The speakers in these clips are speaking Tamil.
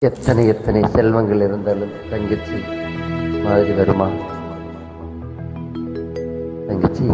எத்தனை எத்தனை செல்வங்கள் இருந்தாலும் தங்கச்சி மாதிரி வருமா? தங்கச்சி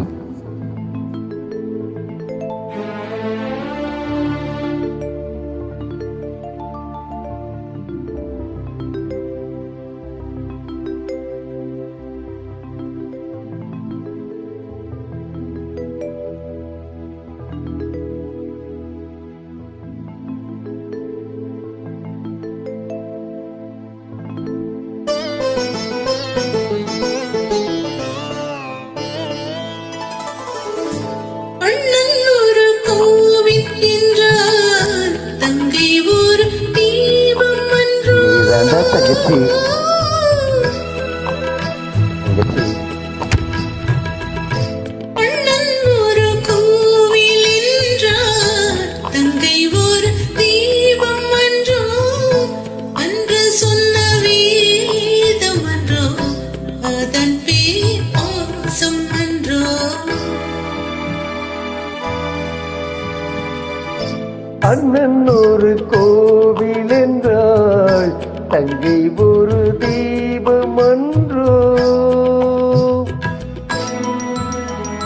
அண்ணன் ஒரு கோவில் என்றால் தங்கை ஒரு தீபம் அன்றோ.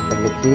தங்கச்சி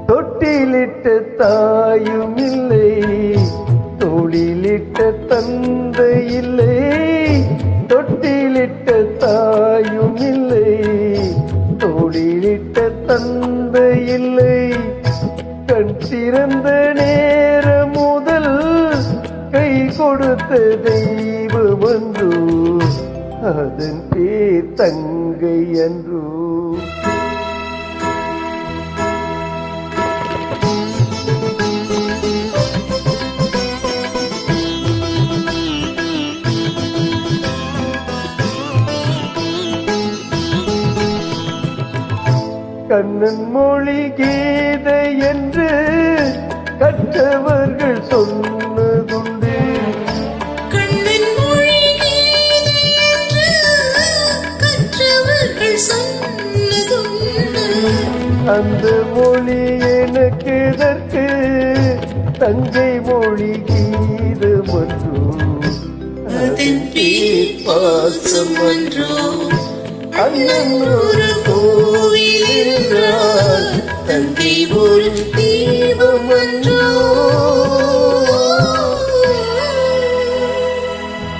தொட்டிலிட்ட தாயும் இல்லை, தொழிலிட்ட தந்தை இல்லை. தொட்டிலிட்ட தாயும் இல்லை, தொழிலிட்ட தந்தை இல்லை. கண் திறந்த நேரம் முதல் கை கொடுத்த தெய்வம் அன்றோ, அதன் பேர் தங்கை அன்றோ. கண்ணன் மொழி கீதை என்று கற்றவர்கள் சொன்னதுண்டு. கண்ணன் மொழி கீதை என்று கற்றவர்கள் சொன்னதுண்டு. அந்த மொழி எனக்கு எதற்கு, தங்கை மொழி கீதம் அன்றோ, அதன் பேர் பாசம் அன்றோ. அண்ணன் ஒரு கோவில் என்றால் தங்கை ஒரு தீபம் அன்றோ.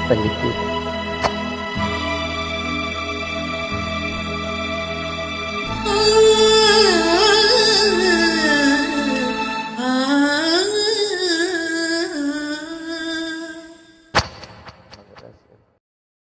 தங்கச்சி